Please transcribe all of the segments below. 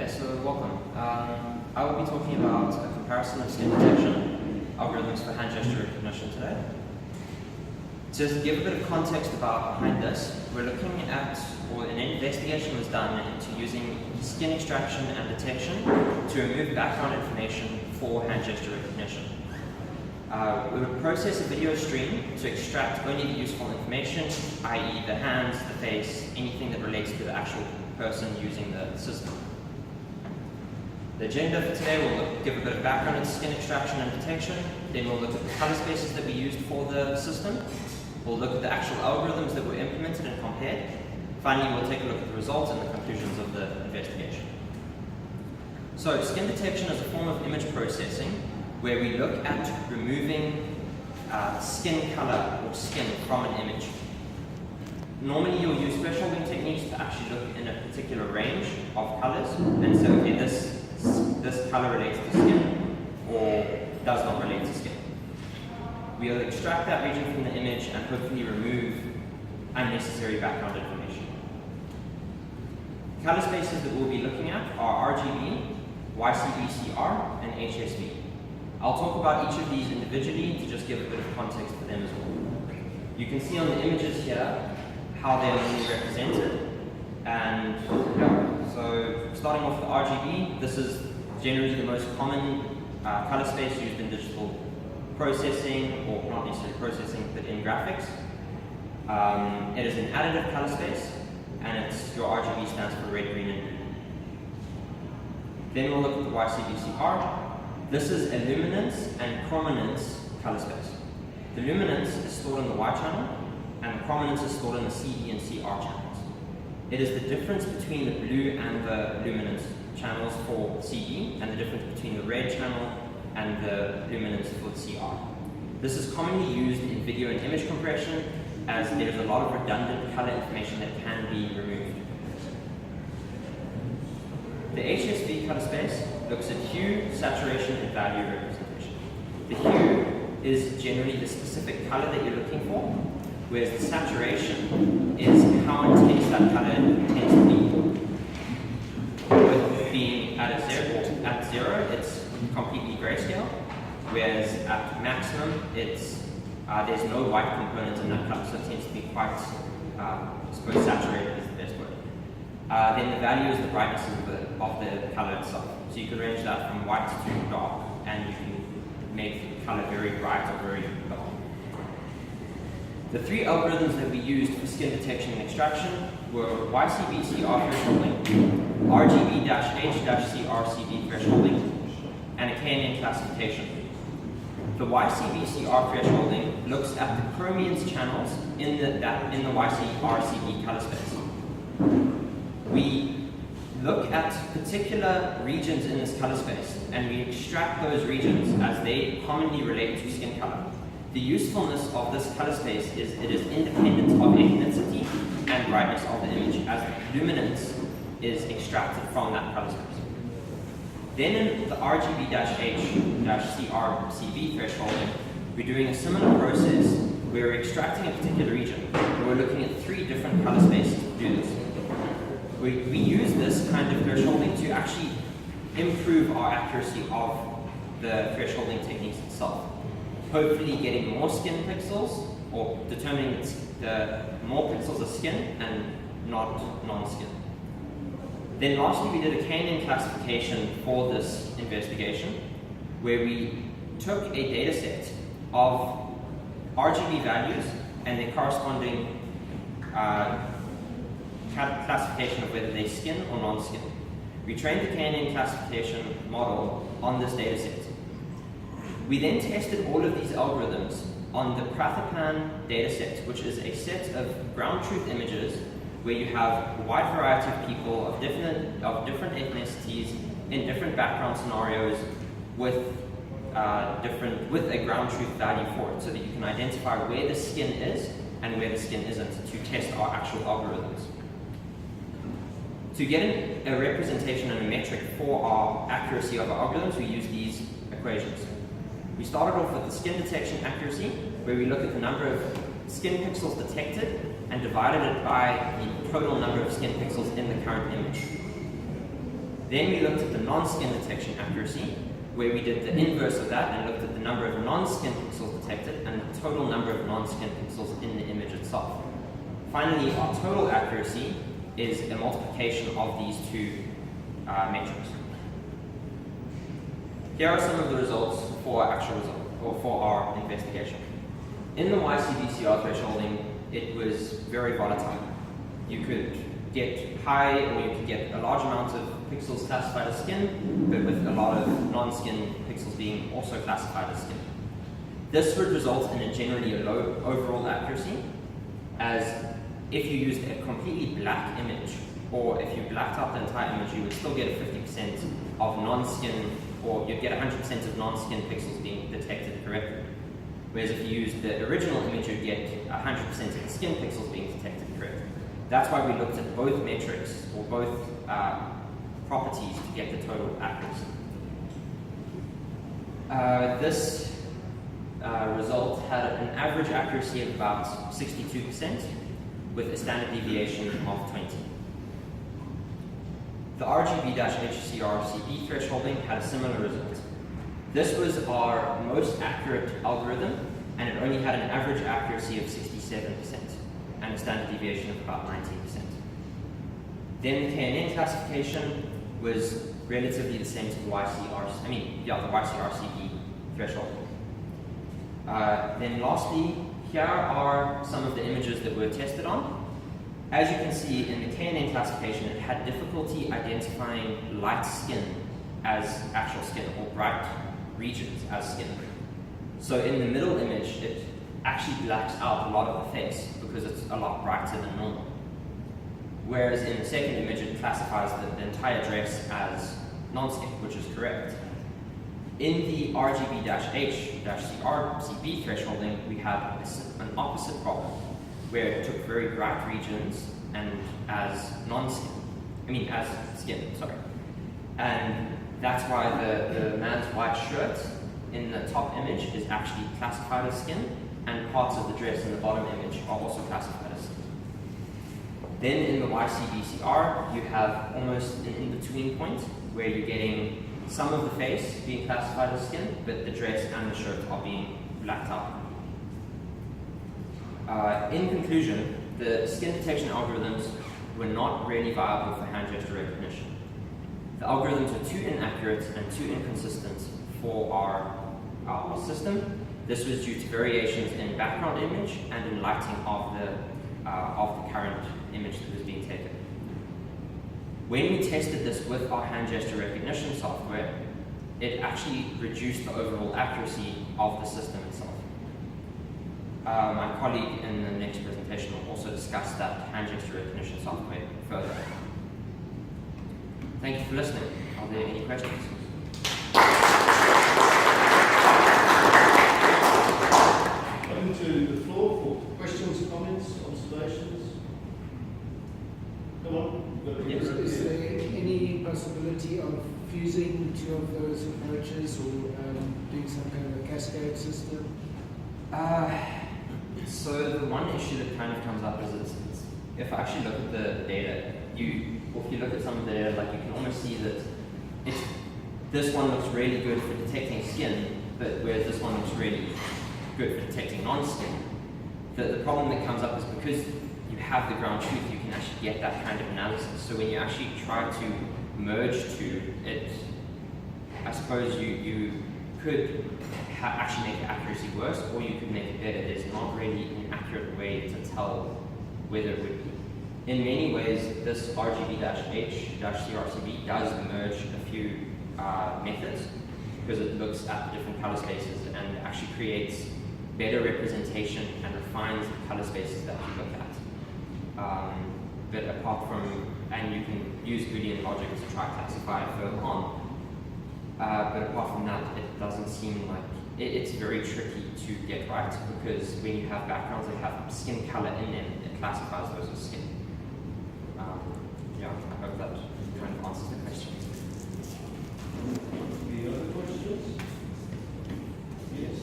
Okay, so welcome. I will be talking about a comparison of skin detection algorithms for hand gesture recognition today. Just to give a bit of context about behind this, we're looking at, or an investigation was done into using skin extraction and detection to remove background information for hand gesture recognition. We would process a video stream to extract only the useful information, i.e. the hands, the face, anything that relates to the actual person using the system. The agenda for today will give a bit of background into skin extraction and detection, then we'll look at the color spaces that we used for the system, we'll look at the actual algorithms that were implemented and compared, finally we'll take a look at the results and the conclusions of the investigation. So skin detection is a form of image processing where we look at removing skin color or skin from an image. Normally you'll use thresholding techniques to actually look in a particular range of colors and say, okay, this color relates to skin or does not relate to skin. We'll extract that region from the image and hopefully remove unnecessary background information. Color spaces that we'll be looking at are RGB, YCBCR, and HSV. I'll talk about each of these individually to just give a bit of context for them as well. You can see on the images here how they're normally represented. And yeah, so starting off with RGB, this is generally the most common color space used in digital processing, or not necessarily processing, but in graphics. It is an additive color space, and it's your RGB stands for red, green, and blue. Then we'll look at the YCBCR. This is a luminance and chrominance color space. The luminance is stored in the Y channel, and the chrominance is stored in the CD and CR channels. It is the difference between the blue and the luminance channels for CD, and the difference between the red channel and the luminance for the CR. This is commonly used in video and image compression, as there's a lot of redundant color information that can be removed. The HSV color space looks at hue, saturation, and value representation. The hue is generally the specific color that you're looking for, whereas the saturation is how intense that color tends to be. With being at zero, it's completely grayscale, whereas at maximum, it's there's no white component in that color, so it tends to be quite, I suppose, saturated is the best word. Then the value is the brightness of the color itself. So you can range that from white to dark, and you can make the color very bright or very dark. The three algorithms that we used for skin detection and extraction were YCBCR thresholding, RGB-H-CRCD thresholding, and a KNN classification. The YCBCR thresholding looks at the chromiance channels in the YCRCD color space. We look at particular regions in this color space, and we extract those regions as they commonly relate to skin color. The usefulness of this color space is it is independent of ethnicity and brightness of the image, as luminance is extracted from that color space. Then in the RGB-H-CRCB thresholding, we're doing a similar process where we're extracting a particular region, where we're looking at three different color spaces to do this. We use this kind of thresholding to actually improve our accuracy of the thresholding techniques itself. Hopefully getting more skin pixels, or determining the more pixels of skin and not non-skin. Then lastly, we did a KNN classification for this investigation, where we took a data set of RGB values and their corresponding classification of whether they're skin or non-skin. We trained the KNN classification model on this data set. We then tested all of these algorithms on the Prathapan dataset, which is a set of ground truth images where you have a wide variety of people of different ethnicities in different background scenarios with a ground truth value for it, so that you can identify where the skin is and where the skin isn't to test our actual algorithms. To get a representation and a metric for our accuracy of our algorithms, we use these equations. We started off with the skin detection accuracy, where we look at the number of skin pixels detected and divided it by the total number of skin pixels in the current image. Then we looked at the non-skin detection accuracy, where we did the inverse of that and looked at the number of non-skin pixels detected and the total number of non-skin pixels in the image itself. Finally, our total accuracy is a multiplication of these two metrics. Here are some of the results for our actual result, or for our investigation. In the YCBCR thresholding, it was very volatile. You could get high, or you could get a large amount of pixels classified as skin, but with a lot of non-skin pixels being also classified as skin. This would result in a generally a low overall accuracy, as if you used a completely black image, or if you blacked out the entire image, you would still get a 50% of non-skin, or you'd get 100% of non-skin pixels being detected correctly. Whereas if you used the original image, you'd get 100% of the skin pixels being detected correctly. That's why we looked at both metrics, or both properties, to get the total accuracy. This result had an average accuracy of about 62%, with a standard deviation of 20. The RGB-HCRCB thresholding had a similar result. This was our most accurate algorithm, and it only had an average accuracy of 67% and a standard deviation of about 19%. Then the KNN classification was relatively the same to the the YCRCB threshold. Then lastly, here are some of the images that were tested on. As you can see, in the KNN classification, it had difficulty identifying light skin as actual skin, or bright regions as skin. So in the middle image, it actually blacks out a lot of the face because it's a lot brighter than normal. Whereas in the second image, it classifies the entire dress as non-skin, which is correct. In the RGB-H-CRCB thresholding, we have an opposite problem, where it took very bright regions and as skin, sorry. And that's why the man's white shirt in the top image is actually classified as skin, and parts of the dress in the bottom image are also classified as skin. Then in the YCBCR, you have almost an in-between point, where you're getting some of the face being classified as skin, but the dress and the shirt are being blacked out. In conclusion, the skin detection algorithms were not really viable for hand gesture recognition. The algorithms were too inaccurate and too inconsistent for our system. This was due to variations in background image and in lighting of the current image that was being taken. When we tested this with our hand gesture recognition software, it actually reduced the overall accuracy of the system itself. My colleague in the next presentation will also discuss that hand gesture recognition software further. Thank you for listening. Are there any questions? Open to the floor for questions, comments, observations. Come on. Yes. Is there any possibility of fusing two of those approaches, or doing some kind of a cascade system? So the one issue that kind of comes up is if I actually look at the data, if you look at some of the data, like you can almost see that this one looks really good for detecting skin, but whereas this one looks really good for detecting non-skin. The problem that comes up is because you have the ground truth, you can actually get that kind of analysis. So when you actually try to merge two, I suppose you could actually make the accuracy worse, or you could make it better. There's not really an accurate way to tell whether it would be. In many ways, this RGB-H-CRCB does merge a few methods, because it looks at the different color spaces and actually creates better representation and refines the color spaces that you look at. But apart from, and you can use Boolean logic to try to classify it further on. But apart from that, it doesn't seem like, it's very tricky to get right, because when you have backgrounds that have skin color in them, it classifies those as skin. Yeah, I hope that kind of answers the question. Any other questions? Yes.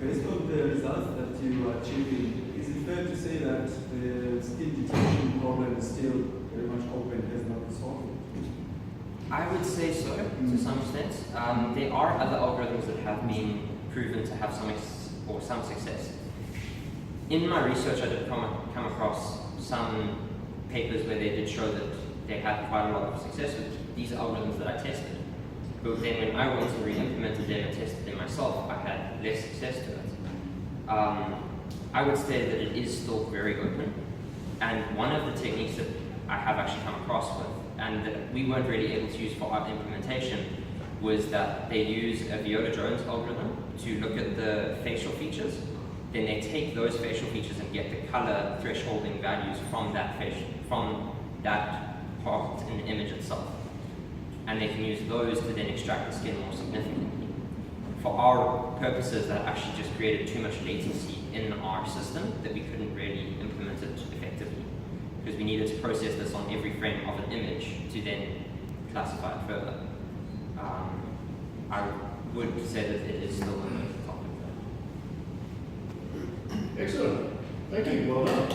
Based on the results that you are achieving, is it fair to say that the skin detection problem is still very much open, has not been solved? I would say so, to some extent. There are other algorithms that have been proven to have some success. In my research, I did come across some papers where they did show that they had quite a lot of success with these algorithms that I tested. But then when I went and re-implemented them and tested them myself, I had less success to it. I would say that it is still very open. And one of the techniques that I have actually come across with, and that we weren't really able to use for our implementation, was that they use a Viola-Jones algorithm to look at the facial features. Then they take those facial features and get the color thresholding values from that part in the image itself. And they can use those to then extract the skin more significantly. For our purposes, that actually just created too much latency in our system that we couldn't really implement it effectively, because we needed to process this on every frame of an image to then classify it further. I would say that it is still a topic though. Excellent. Thank you. Well done.